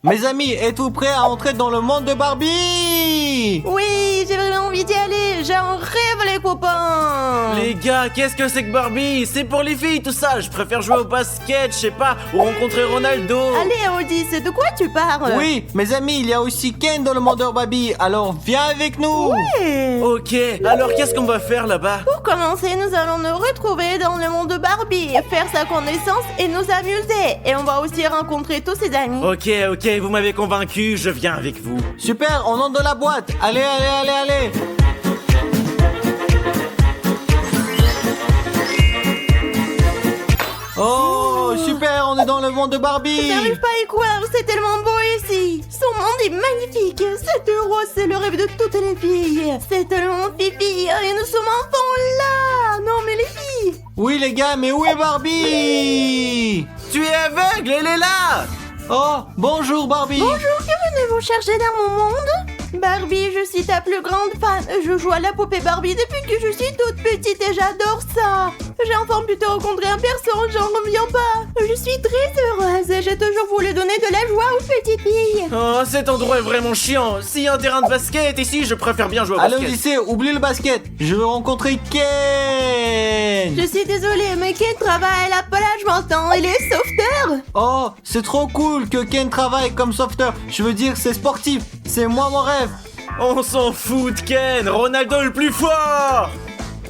Mes amis, êtes-vous prêts à entrer dans le monde de Barbie? Oui, j'ai vraiment envie d'y aller. J'en rêve, les copains. Les gars, qu'est-ce que c'est que Barbie? C'est pour les filles tout ça. Je préfère jouer au basket, je sais pas, ou rencontrer Ronaldo. Allez, Odyssey, de quoi tu parles? Oui, mes amis, il y a aussi Ken dans le monde de Barbie. Alors viens avec nous. Ouais. Ok, alors qu'est-ce qu'on va faire là-bas? Pour commencer, nous allons nous retrouver dans le monde de Barbie, faire sa connaissance et nous amuser. Et on va aussi rencontrer tous ses amis. Ok, vous m'avez convaincu, je viens avec vous. Super, on entre dans la boîte. Allez. Oh, super, on est dans le monde de Barbie. J'arrive pas à y croire, c'est tellement beau ici. Son monde est magnifique. Cette rose, c'est le rêve de toutes les filles. C'est tellement fifi et nous sommes enfin là. Non mais les filles. Oui les gars, mais où est Barbie? Tu es aveugle, elle est là! Oh, bonjour Barbie. Bonjour, que venez-vous chercher dans mon monde? Barbie, je suis ta plus grande fan. Je joue à la poupée Barbie depuis que je suis toute petite et j'adore ça. J'ai enfin pu te rencontrer en personne, j'en reviens pas. Je suis très heureuse. J'ai toujours voulu donner de la joie aux petites filles. Oh, cet endroit est vraiment chiant. S'il y a un terrain de basket ici, je préfère bien jouer au Allez basket. Odyssée, oublie le basket. Je veux rencontrer Ken. Je suis désolée, mais Ken travaille à la plage maintenant. Il est sauveteur. Oh, c'est trop cool que Ken travaille comme sauveteur. Je veux dire, c'est sportif. C'est moi mon rêve. On s'en fout de Ken, Ronaldo le plus fort!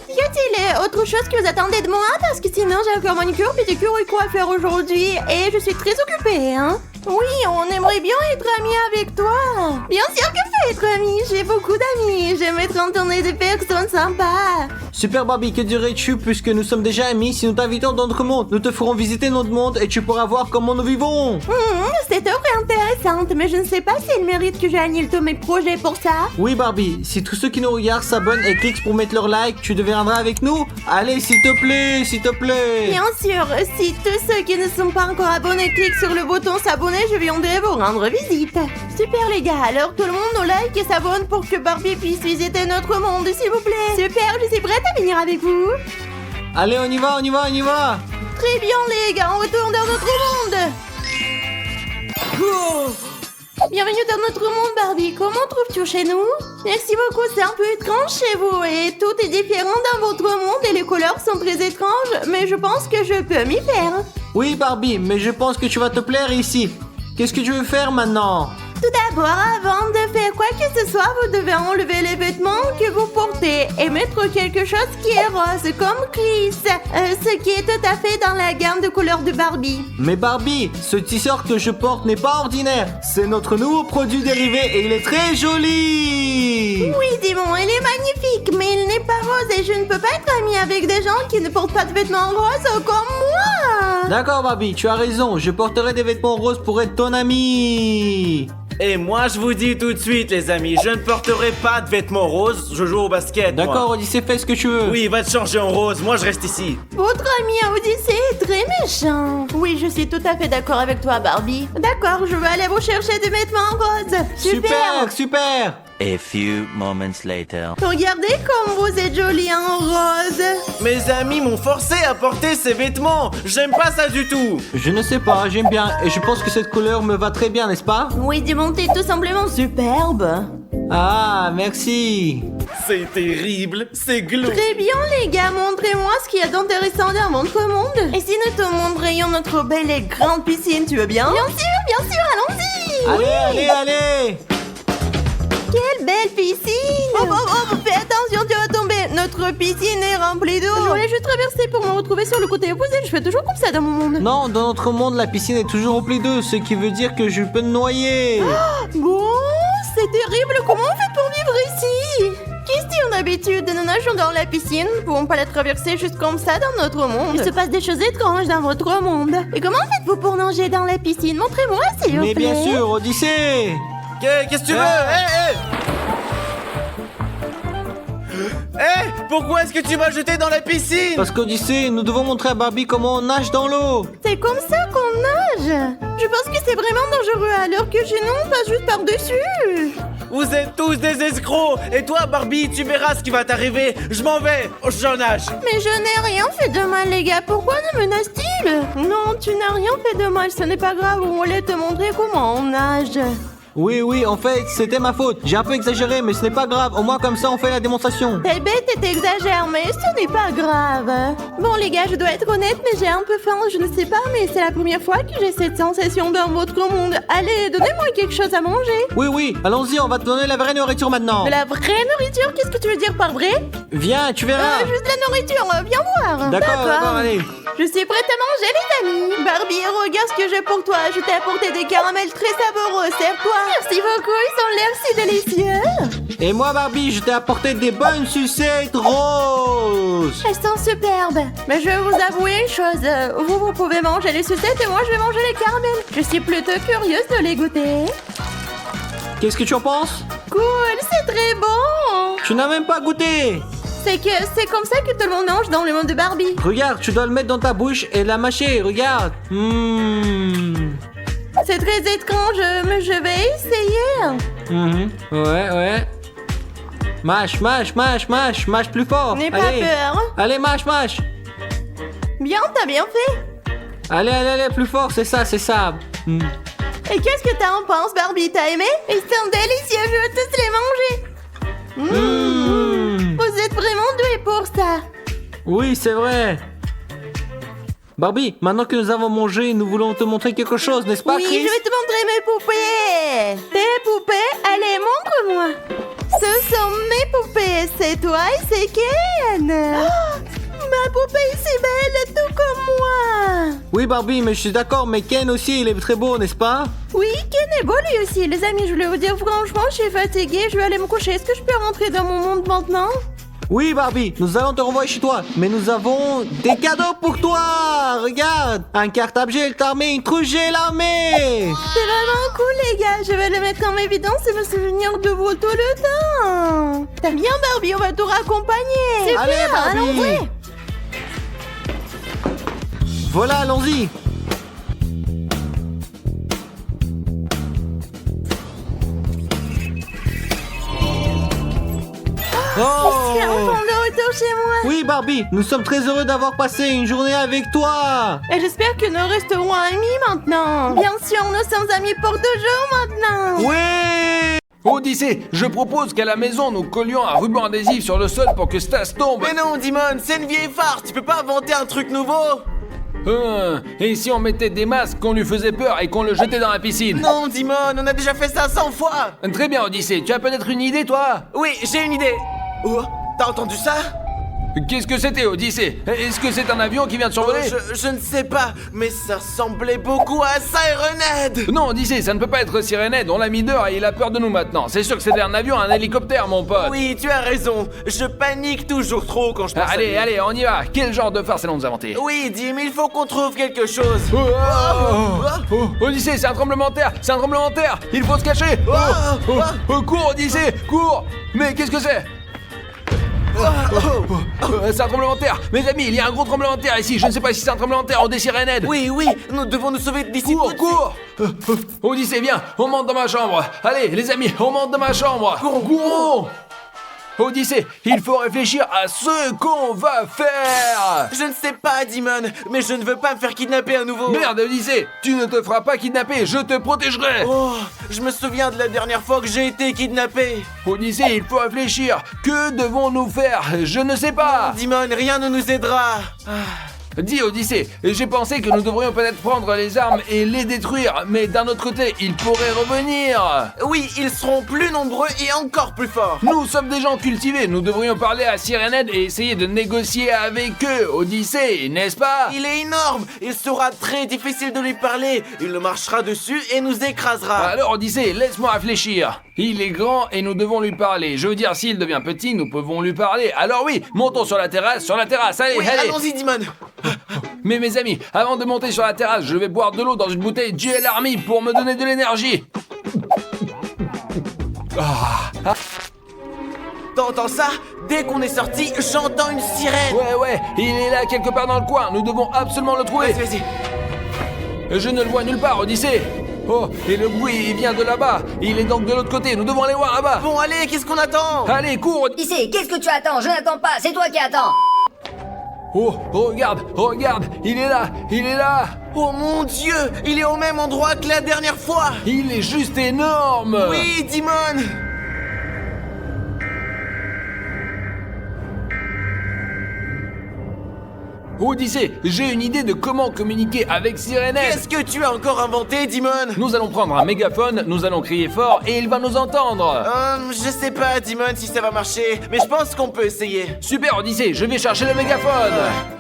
Y a-t-il autre chose que vous attendez de moi? Parce que sinon j'ai encore manicure, pédicure et quoi faire aujourd'hui. Et je suis très occupée, hein. Oui, on aimerait bien être amis avec toi. Bien sûr que je veux être amie. J'ai beaucoup d'amis. J'aime être entourée de personnes sympas. Super Barbie, que dirais-tu puisque nous sommes déjà amis? Si nous t'invitons dans notre monde, nous te ferons visiter notre monde et tu pourras voir comment nous vivons. Cette offre est intéressante, mais je ne sais pas si elle mérite que j'annule tous mes projets pour ça. Oui Barbie, si tous ceux qui nous regardent s'abonnent et cliquent pour mettre leur like, tu deviendras avec nous. Allez, s'il te plaît, s'il te plaît. Bien sûr, si tous ceux qui ne sont pas encore abonnés cliquent sur le bouton s'abonner, je viendrai vous rendre visite. Super les gars, alors tout le monde nous like et s'abonne pour que Barbie puisse visiter notre monde, s'il vous plaît. Super, je suis prête à venir avec vous. Allez, on y va. Très bien les gars, on retourne dans notre monde. Bienvenue dans notre monde Barbie, comment trouves-tu chez nous? Merci beaucoup, c'est un peu étrange chez vous et tout est différent dans votre monde et les couleurs sont très étranges, mais je pense que je peux m'y faire. Oui Barbie, mais je pense que tu vas te plaire ici. Qu'est-ce que tu veux faire maintenant? Tout d'abord, avant de faire quoi que ce soit, vous devez enlever les vêtements que vous portez et mettre quelque chose qui est rose, comme Chris, ce qui est tout à fait dans la gamme de couleurs de Barbie. Mais Barbie, ce t-shirt que je porte n'est pas ordinaire. C'est notre nouveau produit dérivé et il est très joli. Oui, Dimon, il est magnifique, mais il n'est pas rose et je ne peux pas être amie avec des gens qui ne portent pas de vêtements roses comme moi. D'accord Barbie, tu as raison. Je porterai des vêtements roses pour être ton ami. Et moi, je vous dis tout de suite, les amis, je ne porterai pas de vêtements roses, je joue au basket. moi. D'accord Odyssée, fais ce que tu veux. Oui, va te changer en rose, moi je reste ici. Votre ami Odyssée est très méchant. Oui, je suis tout à fait d'accord avec toi, Barbie. D'accord, je vais aller vous chercher des vêtements roses. Super. A few moments later. Regardez comme vous êtes jolie en rose. Mes amis m'ont forcé à porter ces vêtements, j'aime pas ça du tout. Je ne sais pas, j'aime bien et je pense que cette couleur me va très bien, n'est-ce pas? Oui, Dimon, t'es tout simplement superbe. Ah, merci. C'est terrible, c'est glauque. Très bien, les gars, montrez-moi ce qu'il y a d'intéressant dans votre monde. Et si nous te montrions notre belle et grande piscine, tu veux bien? Bien sûr, allons-y. Allez. Quelle belle piscine. Oh, fais attention, tu vas tomber. Notre piscine est remplie d'eau. Je voulais juste traverser pour me retrouver sur le côté opposé. Je fais toujours comme ça dans mon monde. Non, dans notre monde, la piscine est toujours remplie d'eau, ce qui veut dire que je peux me noyer. Bon, c'est terrible. Comment on fait pour vivre ici? Question d'habitude, nous nageons dans la piscine. Nous ne pouvons pas la traverser juste comme ça dans notre monde. Il se passe des choses étranges dans votre monde. Et comment faites-vous pour nager dans la piscine? Montrez-moi, s'il vous plaît. Mais bien sûr, Odyssée. Qu'est-ce que tu veux? Hey. Pourquoi est-que tu m'as jeté dans la piscine? Parce qu'Odyssée, nous devons montrer à Barbie comment on nage dans l'eau. C'est comme ça qu'on nage. Je pense que c'est vraiment dangereux alors que chez nous, on passe juste par-dessus. Vous êtes tous des escrocs. Et toi, Barbie, tu verras ce qui va t'arriver. Je m'en vais, je nage. Mais je n'ai rien fait de mal, les gars. Pourquoi nous menace-t-il? Non, tu n'as rien fait de mal. Ce n'est pas grave. On voulait te montrer comment on nage. Oui, en fait, c'était ma faute. J'ai un peu exagéré, mais ce n'est pas grave. Au moins, comme ça, on fait la démonstration. T'es bête et t'exagères, mais ce n'est pas grave. Bon, les gars, je dois être honnête, mais j'ai un peu faim. Je ne sais pas, mais c'est la première fois que j'ai cette sensation dans votre monde. Allez, donnez-moi quelque chose à manger. Oui, allons-y, on va te donner la vraie nourriture maintenant. De la vraie nourriture? Qu'est-ce que tu veux dire par vrai? Viens, tu verras. Juste de la nourriture, viens voir. D'accord, allez. Je suis prête à manger, les amis. Barbie, regarde ce que j'ai pour toi. Je t'ai apporté des caramels très savoureux. Serve-toi. Merci beaucoup, ils ont l'air si délicieux. Et moi, Barbie, je t'ai apporté des bonnes sucettes roses. Elles sont superbes. Mais je vais vous avouer une chose. Vous pouvez manger les sucettes et moi, je vais manger les caramels. Je suis plutôt curieuse de les goûter. Qu'est-ce que tu en penses? Cool, c'est très bon. Tu n'as même pas goûté. C'est comme ça que tout le monde mange dans le monde de Barbie. Regarde, tu dois le mettre dans ta bouche et la mâcher, regarde. C'est très étrange, mais je vais essayer. Ouais. Mâche plus fort. N'aie pas Allez. peur. Allez, mâche. Bien, t'as bien fait. Allez, plus fort, c'est ça. Et qu'est-ce que t'en penses, Barbie? T'as aimé? Ils sont délicieux, je veux tous les manger. Vous êtes vraiment doués pour ça. Oui, c'est vrai. Barbie, maintenant que nous avons mangé, nous voulons te montrer quelque chose, n'est-ce pas, Oui, Chris? je vais te montrer mes poupées. Tes poupées? Allez, montre-moi. Ce sont mes poupées. C'est toi et c'est Ken. Ma poupée est si belle, tout comme moi. Oui, Barbie, mais je suis d'accord, mais Ken aussi, il est très beau, n'est-ce pas? Oui, Ken est beau lui aussi. Les amis, je voulais vous dire franchement, je suis fatiguée. Je vais aller me coucher. Est-ce que je peux rentrer dans mon monde maintenant? Oui, Barbie, nous allons te renvoyer chez toi, mais nous avons des cadeaux pour toi. Regarde, un cartable GLT armé, une trousse GL armée. C'est vraiment cool, les gars. Je vais le mettre en évidence et me souvenir de vous tout le temps. T'as bien, Barbie, on va te raccompagner. Super, Allez, Barbie. allons-y. Voilà, allons-y. Je suis enfin de retour chez moi. Oui, Barbie, nous sommes très heureux d'avoir passé une journée avec toi. Et j'espère que nous resterons amis maintenant. Bien sûr, nous sommes amis pour toujours maintenant. Oui. Odyssée, je propose qu'à la maison, nous collions un ruban adhésif sur le sol pour que Stas tombe. Mais non, Dimon, c'est une vieille farce. Tu peux pas inventer un truc nouveau. Et si on mettait des masques, qu'on lui faisait peur et qu'on le jetait dans la piscine? Non, Dimon, on a déjà fait ça 100 fois. Très bien, Odyssée, tu as peut-être une idée, toi? Oui, j'ai une idée. Oh, t'as entendu ça? Qu'est-ce que c'était, Odyssée? Est-ce que c'est un avion qui vient de survoler? Je ne sais pas, mais ça ressemblait beaucoup à Sirenhead. Non, Odyssée, ça ne peut pas être Sirenhead, on l'a mis dehors et il a peur de nous maintenant. C'est sûr que c'était un avion, un hélicoptère, mon pote. Oui, tu as raison. Je panique toujours trop quand je pense à lui. Allez, on y va. Quel genre de farce allons-nous inventer? Oui, Dim, il faut qu'on trouve quelque chose. Odyssée, c'est un tremblement de terre. Il faut se cacher. Cours, Odyssée, cours. Mais qu'est-ce que c'est? C'est un tremblement de terre. Mes amis, il y a un gros tremblement de terre ici. Je ne sais pas si c'est un tremblement de terre ou des Sirenhead. Oui, nous devons nous sauver d'ici. Cours. Odyssée, viens, on monte dans ma chambre. Allez, les amis, on monte dans ma chambre. Courons. Odyssée, il faut réfléchir à ce qu'on va faire. Je ne sais pas, Dimon, mais je ne veux pas me faire kidnapper à nouveau. Merde, Odyssée, tu ne te feras pas kidnapper, je te protégerai. Oh, je me souviens de la dernière fois que j'ai été kidnappé. Odyssée, il faut réfléchir. Que devons-nous faire? Je ne sais pas. Dimon, rien ne nous aidera. Dis, Odyssée, j'ai pensé que nous devrions peut-être prendre les armes et les détruire, mais d'un autre côté, ils pourraient revenir. Oui, ils seront plus nombreux et encore plus forts. Nous sommes des gens cultivés, nous devrions parler à Sirenhead et essayer de négocier avec eux, Odyssée, n'est-ce pas? Il est énorme, il sera très difficile de lui parler. Il marchera dessus et nous écrasera. Alors, Odyssée, laisse-moi réfléchir. Il est grand et nous devons lui parler. Je veux dire, s'il devient petit, nous pouvons lui parler. Alors oui, montons sur la terrasse, allez, Oui, allez. allons-y, Dimon. Mais mes amis, avant de monter sur la terrasse, je vais boire de l'eau dans une bouteille GL Army pour me donner de l'énergie. T'entends ça? Dès qu'on est sorti, j'entends une sirène. Ouais, il est là quelque part dans le coin. Nous devons absolument le trouver. Vas-y. Je ne le vois nulle part, Odyssée. Oh, et le bruit, il vient de là-bas. Il est donc de l'autre côté. Nous devons aller voir là-bas. Bon, allez, qu'est-ce qu'on attend? Allez, cours. Odyssée, qu'est-ce que tu attends? Je n'attends pas, c'est toi qui attends. Oh, regarde, il est là. Oh mon Dieu, il est au même endroit que la dernière fois. Il est juste énorme. Oui, Dimon. Odyssée, j'ai une idée de comment communiquer avec Sirenette. Qu'est-ce que tu as encore inventé, Dimon? Nous allons prendre un mégaphone, nous allons crier fort et il va nous entendre. Je sais pas, Dimon, si ça va marcher, mais je pense qu'on peut essayer. Super, Odyssée, je vais chercher le mégaphone.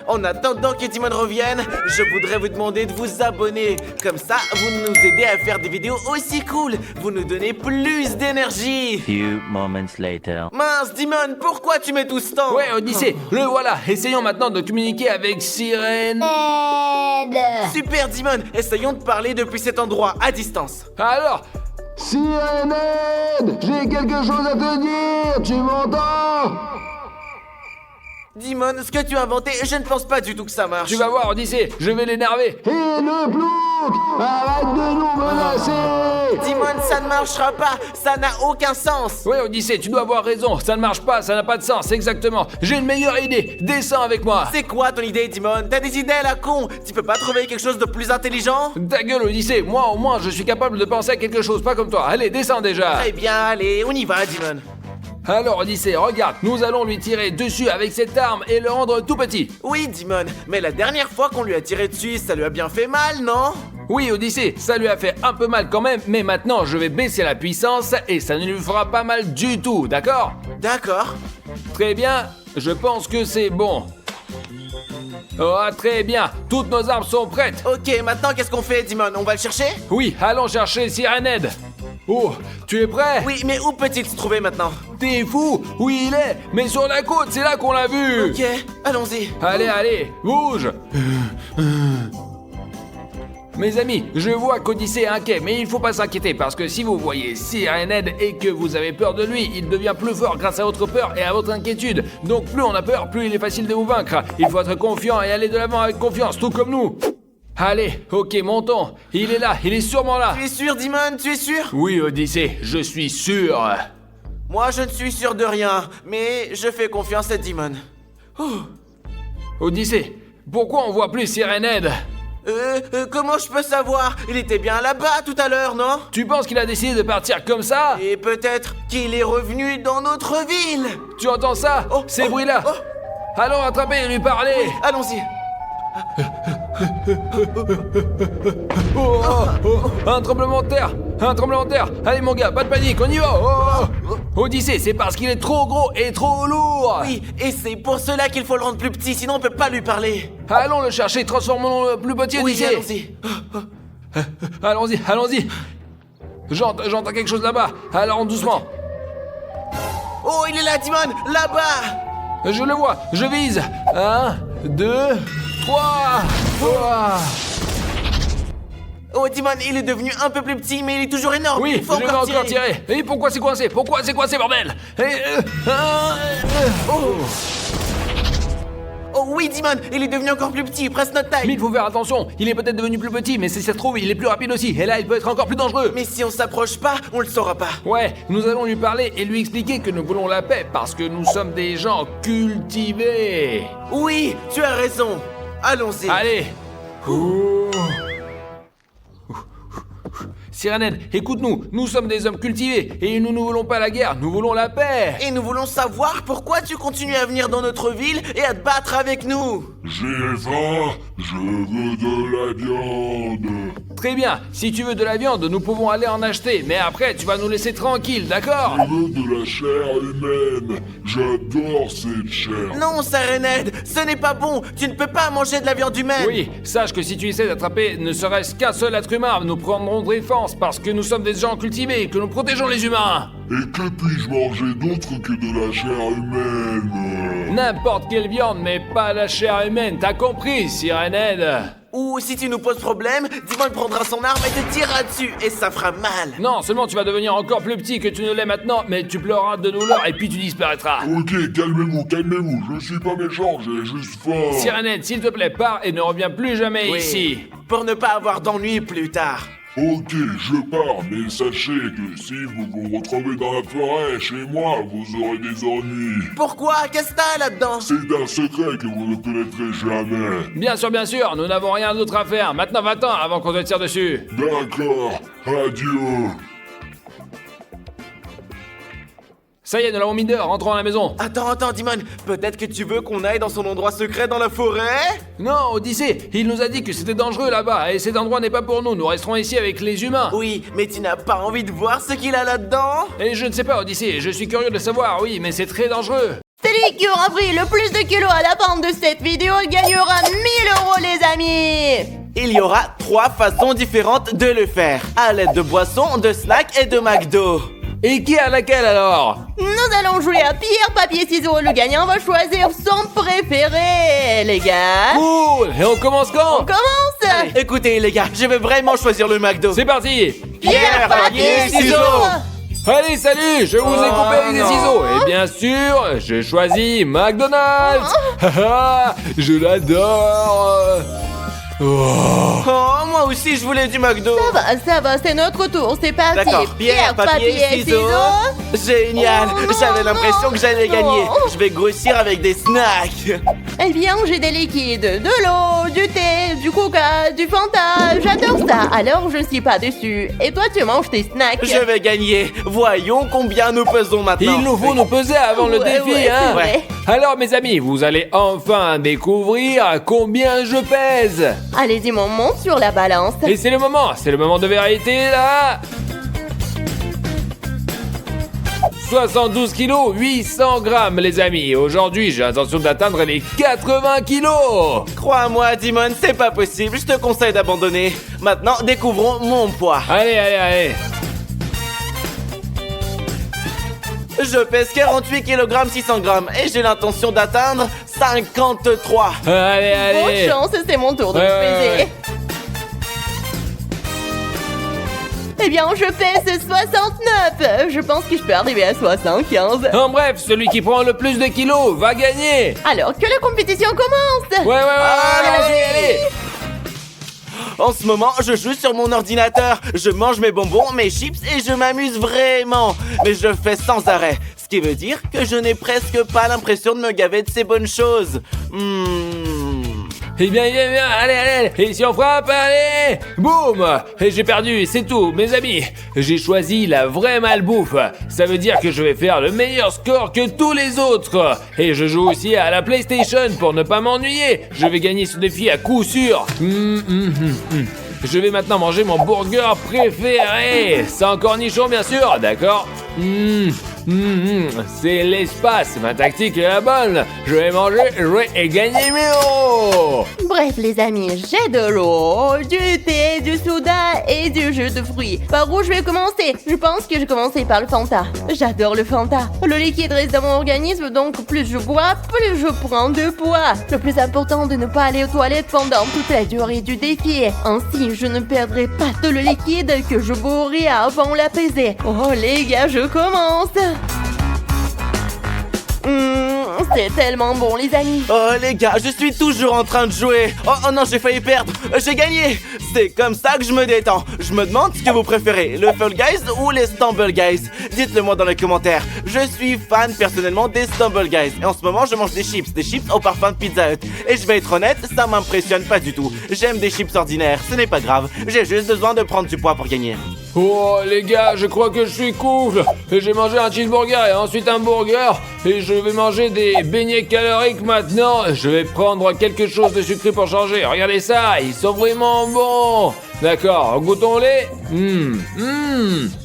En attendant que Dimon revienne, je voudrais vous demander de vous abonner. Comme ça, vous nous aidez à faire des vidéos aussi cool. Vous nous donnez plus d'énergie. Few moments later. Mince, Dimon, pourquoi tu mets tout ce temps? Ouais, Odyssée, le voilà. Essayons maintenant de communiquer avec Sirène. Aide. Super, Dimon, essayons de parler depuis cet endroit, à distance. Alors, Sirenette, j'ai quelque chose à te dire, tu m'entends? Dimon, ce que tu as inventé, je ne pense pas du tout que ça marche. tu vas voir, Odyssée, je vais l'énerver. Et le plouc, arrête de nous menacer! Dimon, ça ne marchera pas, ça n'a aucun sens. Ouais, Odyssée, tu dois avoir raison. Ça ne marche pas, ça n'a pas de sens, exactement. J'ai une meilleure idée. Descends avec moi. C'est quoi ton idée, Dimon? T'as des idées à la con? Tu peux pas trouver quelque chose de plus intelligent? Ta gueule, Odyssée. Moi, au moins, je suis capable de penser à quelque chose, pas comme toi. Allez, descends déjà. Très bien, allez, on y va, Dimon. Alors, Odyssée, regarde, nous allons lui tirer dessus avec cette arme et le rendre tout petit. Oui, Dimon, mais la dernière fois qu'on lui a tiré dessus, ça lui a bien fait mal, non? Oui, Odyssée, ça lui a fait un peu mal quand même, mais maintenant, je vais baisser la puissance et ça ne lui fera pas mal du tout, d'accord? D'accord. Très bien, je pense que c'est bon. Oh, très bien, toutes nos armes sont prêtes. Ok, maintenant qu'est-ce qu'on fait, Dimon? On va le chercher? Oui, allons chercher Sirenette. Oh, tu es prêt? Oui, mais où peut-il se trouver maintenant? T'es fou? Oui, il est, mais sur la côte, c'est là qu'on l'a vu. Ok, allons-y. Allez, bouge. Mes amis, je vois qu'Odyssée est inquiet, mais il faut pas s'inquiéter parce que si vous voyez Sirenette et que vous avez peur de lui, il devient plus fort grâce à votre peur et à votre inquiétude. Donc plus on a peur, plus il est facile de vous vaincre. Il faut être confiant et aller de l'avant avec confiance, tout comme nous. Allez, ok, montons. Il est là, il est sûrement là. Tu es sûr, Dimon? Tu es sûr? Oui, Odyssée, je suis sûr. Moi, je ne suis sûr de rien, mais je fais confiance à Dimon. Odyssée, pourquoi on voit plus Sirenette? Comment je peux savoir? Il était bien là-bas tout à l'heure, non? Tu penses qu'il a décidé de partir comme ça? Et peut-être qu'il est revenu dans notre ville. Tu entends ça? Oh, Ces oh, bruits-là. oh. Allons attraper et lui parler. Allons-y. Un tremblement de terre. Allez mon gars, pas de panique, on y va. Odyssée, c'est parce qu'il est trop gros et trop lourd. Oui, et c'est pour cela qu'il faut le rendre plus petit, sinon on peut pas lui parler. Allons le chercher, transformons-le plus petit, Oui, Odyssée. allons-y. Allons-y. J'entends quelque chose là-bas. Alors doucement. Oh, il est là, Dimon, là-bas. Je le vois, je vise. 1, 2, 3. Oh, Dimon, il est devenu un peu plus petit, mais il est toujours énorme. Oui, Il faut je vais encore tirer. Et pourquoi c'est coincé? Bordel? Oh oui, Dimon, il est devenu encore plus petit, presque notre taille. Mais il faut faire attention, il est peut-être devenu plus petit, mais si ça se trouve, il est plus rapide aussi. Et là, il peut être encore plus dangereux. Mais si on s'approche pas, on le saura pas. Ouais, nous allons lui parler et lui expliquer que nous voulons la paix parce que nous sommes des gens cultivés. Oui, tu as raison. Allons-y. Allez. Sirenette, écoute-nous, nous sommes des hommes cultivés et nous ne voulons pas la guerre, nous voulons la paix. Et nous voulons savoir pourquoi tu continues à venir dans notre ville et à te battre avec nous. J'ai faim, je veux de la viande. Très bien, si tu veux de la viande, nous pouvons aller en acheter, mais après tu vas nous laisser tranquilles, d'accord? Je veux de la chair humaine. J'adore cette chair. Non, Sirenette, ce n'est pas bon. Tu ne peux pas manger de la viande humaine. Oui, sache que si tu essaies d'attraper ne serait-ce qu'un seul être humain, nous prendrons défense parce que nous sommes des gens cultivés et que nous protégeons les humains. Et que puis-je manger d'autre que de la chair humaine? N'importe quelle viande, mais pas la chair humaine, t'as compris, Sirenette? Ou si tu nous poses problème, Dimon prendra son arme et te tirera dessus, et ça fera mal. Non, seulement tu vas devenir encore plus petit que tu ne l'es maintenant, mais tu pleureras de douleur et puis tu disparaîtras. Ok, calmez-vous, je suis pas méchant, j'ai juste faim. Sirenette, s'il te plaît, pars et ne reviens plus jamais Oui, ici. pour ne pas avoir d'ennui plus tard. Ok, je pars, mais sachez que si vous vous retrouvez dans la forêt chez moi, vous aurez des ennuis. Pourquoi? Qu'est-ce que t'as là-dedans? C'est un secret que vous ne connaîtrez jamais. Bien sûr, nous n'avons rien d'autre à faire. Maintenant, va-t'en avant qu'on te tire dessus. D'accord, adieu. Ça y est, nous l'avons mis dehors, rentrons à la maison. Attends, Dimon, peut-être que tu veux qu'on aille dans son endroit secret dans la forêt? Non, Odyssée, il nous a dit que c'était dangereux là-bas, et cet endroit n'est pas pour nous, nous resterons ici avec les humains. Oui, mais tu n'as pas envie de voir ce qu'il a là-dedans? Et je ne sais pas, Odyssée, je suis curieux de savoir, oui, mais c'est très dangereux. Celui qui aura pris le plus de kilos à la fin de cette vidéo gagnera 1000 € les amis. Il y aura 3 façons différentes de le faire. À l'aide de boissons, de snacks et de McDo. Et qui a laquelle alors? Nous allons jouer à pierre, papier, ciseaux. Le gagnant va choisir son préféré, les gars. Cool. Et on commence quand? On commence. Écoutez les gars, je vais vraiment choisir le McDo. C'est parti. Pierre, papier, ciseaux. Allez, salut, je vous ai coupé avec des ciseaux. Et bien sûr, j'ai choisi McDonald's. Haha, je l'adore. Oh. Oh, moi aussi je voulais du McDo. Ça va, c'est notre tour, c'est parti. D'accord, pierre, papier, ciseaux. Génial, j'avais l'impression que j'allais gagner. Je vais grossir avec des snacks. Eh bien, j'ai des liquides, de l'eau, du thé, du coca, du Fanta. J'adore ça, alors je ne suis pas dessus. Et toi, tu manges tes snacks. Je vais gagner. Voyons combien nous pesons maintenant. Il nous faut nous peser avant le Ouais, défi, ouais, hein. c'est vrai. Alors, mes amis, vous allez enfin découvrir combien je pèse. Allez-y, mon monte sur la balance. Et c'est le moment de vérité, là. 72 kilos, 800 grammes, les amis. Aujourd'hui, j'ai l'intention d'atteindre les 80 kilos. Crois-moi, Dimon, c'est pas possible. Je te conseille d'abandonner. Maintenant, découvrons mon poids. Allez. Je pèse 48 kg 600 grammes et j'ai l'intention d'atteindre 53. Allez. Bonne chance, c'est mon tour de Ouais, me peser. ouais. Eh bien, je pèse 69. Je pense que je peux arriver à 75. En bref, celui qui prend le plus de kilos va gagner. Alors que la compétition commence. Ouais. Allez. En ce moment, je joue sur mon ordinateur. Je mange mes bonbons, mes chips et je m'amuse vraiment. Mais je fais sans arrêt. Ce qui veut dire que je n'ai presque pas l'impression de me gaver de ces bonnes choses. Eh bien, allez. Et si on frappe, allez. Boum. Et j'ai perdu, c'est tout, mes amis. J'ai choisi la vraie malbouffe. Ça veut dire que je vais faire le meilleur score que tous les autres. Et je joue aussi à la PlayStation pour ne pas m'ennuyer. Je vais gagner ce défi à coup sûr. Je vais maintenant manger mon burger préféré. Sans cornichon, bien sûr, d'accord. C'est l'espace, ma tactique est la bonne. Je vais manger, jouer et gagner mes euros. Bref, les amis, j'ai de l'eau, du thé, du soda et du jus de fruits. Par où je vais commencer? Je pense que je vais commencer par le Fanta. J'adore le Fanta. Le liquide reste dans mon organisme, donc plus je bois, plus je prends de poids. Le plus important de ne pas aller aux toilettes pendant toute la durée du défi. Ainsi, je ne perdrai pas tout le liquide que je bourrai avant la pesée. Oh les gars, je commence. C'est tellement bon, les amis. Oh les gars, je suis toujours en train de jouer. Oh non, j'ai failli perdre. J'ai gagné. C'est comme ça que je me détends. Je me demande ce que vous préférez, le Fall Guys ou les Stumble Guys. Dites-le moi dans les commentaires. Je suis fan personnellement des Stumble Guys. Et en ce moment, je mange des chips au parfum de Pizza Hut. Et je vais être honnête, ça m'impressionne pas du tout. J'aime des chips ordinaires, ce n'est pas grave. J'ai juste besoin de prendre du poids pour gagner. Oh les gars, je crois que je suis cool. J'ai mangé un cheeseburger et ensuite un burger. Et je vais manger des beignets caloriques maintenant. Je vais prendre quelque chose de sucré pour changer. Regardez ça, ils sont vraiment bons. D'accord, goûtons-les.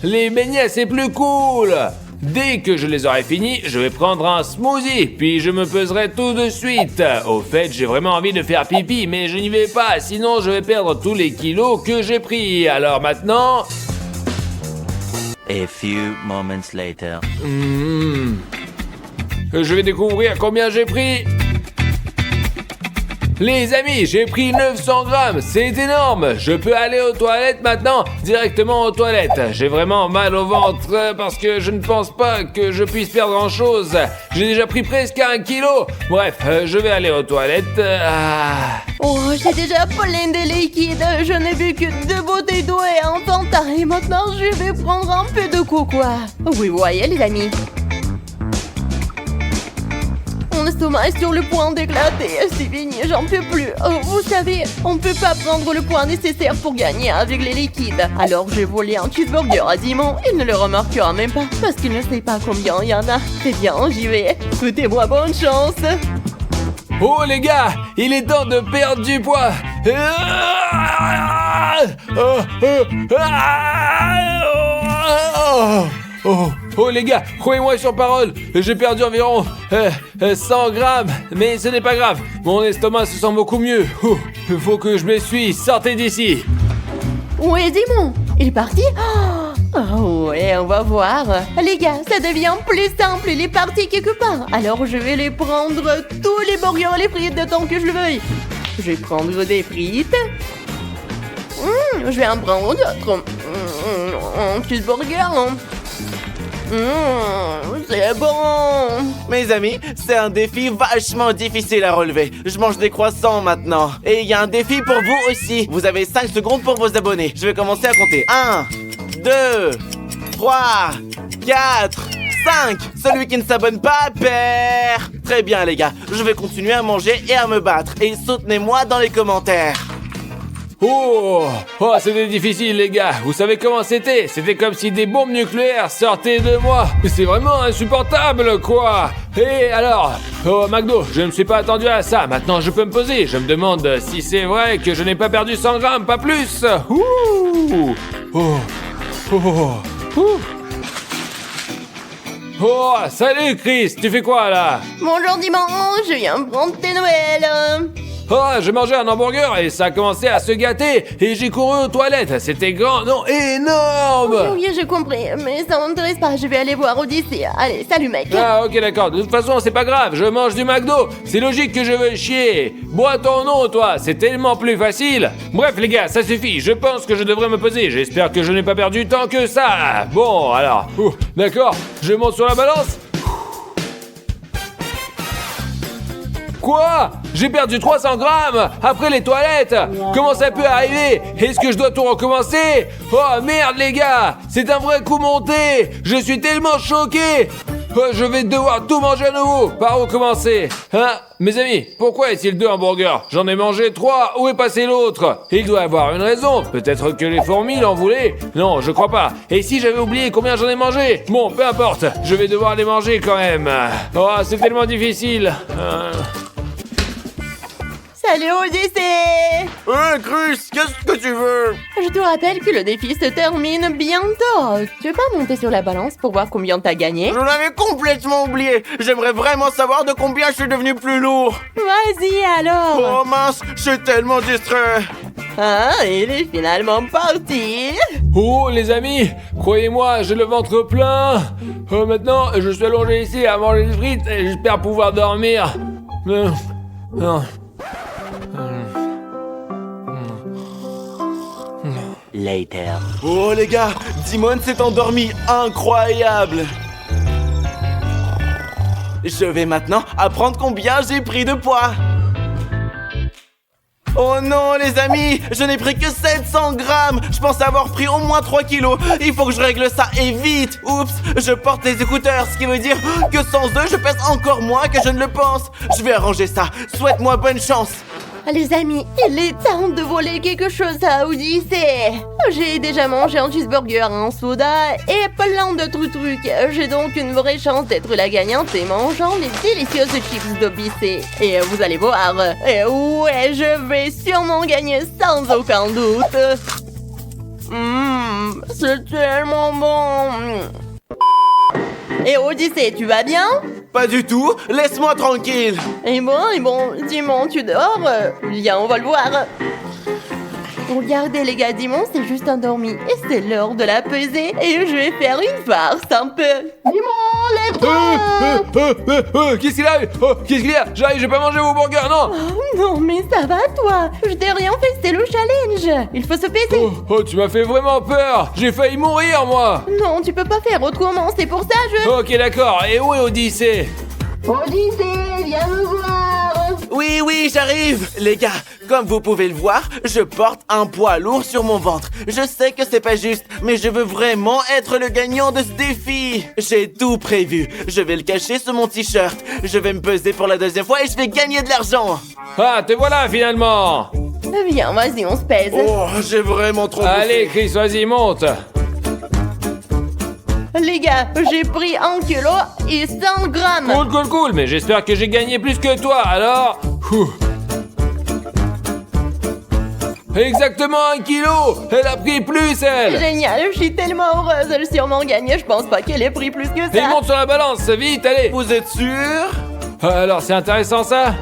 Les beignets, c'est plus cool. Dès que je les aurai finis, je vais prendre un smoothie, puis je me peserai tout de suite. Au fait, j'ai vraiment envie de faire pipi, mais je n'y vais pas, sinon je vais perdre tous les kilos que j'ai pris. Alors maintenant... A few moments later. Je vais découvrir combien j'ai pris. Les amis, j'ai pris 900 grammes, c'est énorme. Je peux aller aux toilettes maintenant, directement aux toilettes. J'ai vraiment mal au ventre parce que je ne pense pas que je puisse perdre grand chose. J'ai déjà pris presque 1 kilo. Bref, je vais aller aux toilettes. Oh, j'ai déjà plein de liquide. Je n'ai bu que 2 bouteilles d'eau et un Fanta. Et maintenant, je vais prendre un peu de cocoa. Oui, voyez, les amis. Mon estomac est sur le point d'éclater. C'est fini, j'en peux plus. Vous savez, on peut pas prendre le poids nécessaire pour gagner avec les liquides. Alors j'ai volé un cheeseburger à Dimon. Il ne le remarquera même pas parce qu'il ne sait pas combien il y en a. C'est bien, j'y vais. Souhaitez-moi bonne chance. Oh les gars, il est temps de perdre du poids. Oh les gars, croyez-moi sur parole, j'ai perdu environ 100 grammes, mais ce n'est pas grave, mon estomac se sent beaucoup mieux. Il faut que je m'essuie, sortez d'ici. Où est Dimon? Il est parti? Oh ouais, on va voir. Les gars, ça devient plus simple, il est parti quelque part. Alors je vais les prendre tous les burgers et les frites de tant que je le veuille. Je vais prendre des frites. Je vais en prendre d'autres. Un cheeseburger. C'est bon. Mes amis, c'est un défi vachement difficile à relever. Je mange des croissants maintenant. Et il y a un défi pour vous aussi. Vous avez 5 secondes pour vous abonner. Je vais commencer à compter. 1, 2, 3, 4, 5. Celui qui ne s'abonne pas perd. Très bien les gars, je vais continuer à manger et à me battre. Et soutenez-moi dans les commentaires. Oh, c'était difficile les gars, vous savez comment c'était? C'était comme si des bombes nucléaires sortaient de moi. C'est vraiment insupportable quoi. Et alors, McDo, je ne me suis pas attendu à ça, maintenant je peux me poser. Je me demande si c'est vrai que je n'ai pas perdu 100 grammes, pas plus. Oh, salut Chris, tu fais quoi là? Bonjour Dimanche, je viens prendre tes nouvelles. Oh, j'ai mangé un hamburger et ça a commencé à se gâter et j'ai couru aux toilettes. C'était grand, non, énorme. Oui, j'ai compris, mais ça m'intéresse pas. Je vais aller voir Odyssée. Allez, salut mec. Ah, ok, d'accord. De toute façon, c'est pas grave. Je mange du McDo. C'est logique que je veux chier. Bois ton nom, toi. C'est tellement plus facile. Bref, les gars, ça suffit. Je pense que je devrais me peser. J'espère que je n'ai pas perdu tant que ça. Bon, alors. D'accord. Je monte sur la balance. Quoi? J'ai perdu 300 grammes après les toilettes. Comment ça peut arriver? Est-ce que je dois tout recommencer? Oh merde les gars, c'est un vrai coup monté. Je suis tellement choqué. Je vais devoir tout manger à nouveau. Par où commencer? Hein? Mes amis, pourquoi est-il 2 hamburgers? J'en ai mangé 3. Où est passé l'autre? Il doit avoir une raison. Peut-être que les fourmis l'en voulaient. Non, je crois pas. Et si j'avais oublié combien j'en ai mangé? Bon, peu importe. Je vais devoir les manger quand même. Oh, c'est tellement difficile. Salut Odyssée. Chris, qu'est-ce que tu veux? Je te rappelle que le défi se termine bientôt. Tu veux pas monter sur la balance pour voir combien t'as gagné? Je l'avais complètement oublié. J'aimerais vraiment savoir de combien je suis devenu plus lourd. Vas-y alors. Oh mince, je suis tellement distrait. Ah, il est finalement parti. Oh les amis, croyez-moi, j'ai le ventre plein. Maintenant, je suis allongé ici à manger des frites et j'espère pouvoir dormir. Later. Oh les gars, Dimon s'est endormi, incroyable. Je vais maintenant apprendre combien j'ai pris de poids. Oh non les amis, je n'ai pris que 700 grammes. Je pensais avoir pris au moins 3 kilos. Il faut que je règle ça et vite. Oups, je porte les écouteurs, ce qui veut dire que sans eux je pèse encore moins que je ne le pense. Je vais arranger ça, souhaite-moi bonne chance. Les amis, il est temps de voler quelque chose à Odyssée. J'ai déjà mangé un cheeseburger, un soda et plein d'autres trucs. J'ai donc une vraie chance d'être la gagnante et mangeant les délicieuses chips d'Odyssée. Et vous allez voir, ouais, je vais sûrement gagner sans aucun doute. C'est tellement bon. Et Odyssée, tu vas bien? Pas du tout, laisse-moi tranquille. Et bon, Dimon, tu dors? Viens, on va le voir. Regardez les gars, Dimon s'est juste endormi. Et c'est l'heure de la pesée. Et je vais faire une farce un peu. Qu'est-ce qu'il a? Qu'est-ce qu'il y a? J'arrive, je vais pas manger vos burgers, non! Oh non, mais ça va toi. Je t'ai rien fait, c'était le challenge. Il faut se peser. Oh, tu m'as fait vraiment peur! J'ai failli mourir, moi! Non, tu peux pas faire autrement, c'est pour ça je... Ok, d'accord, et où est Odyssée? Odyssée, viens me voir. Oui, j'arrive. Les gars, comme vous pouvez le voir, je porte un poids lourd sur mon ventre. Je sais que c'est pas juste, mais je veux vraiment être le gagnant de ce défi. J'ai tout prévu. Je vais le cacher sous mon t-shirt. Je vais me peser pour la deuxième fois et je vais gagner de l'argent. Ah, te voilà, finalement! Viens, vas-y, on se pèse. Oh, j'ai vraiment trop Allez, bouffé. Chris, vas-y, monte! Les gars, j'ai pris 1 kilo et 100 grammes. Cool, mais j'espère que j'ai gagné plus que toi, alors... Ouh. Exactement 1 kilo! Elle a pris plus, elle! Génial, je suis tellement heureuse. Elle a sûrement gagné, je pense pas qu'elle ait pris plus que Et ça. monte sur la balance, vite, allez! Vous êtes sûr? Alors, c'est intéressant, ça?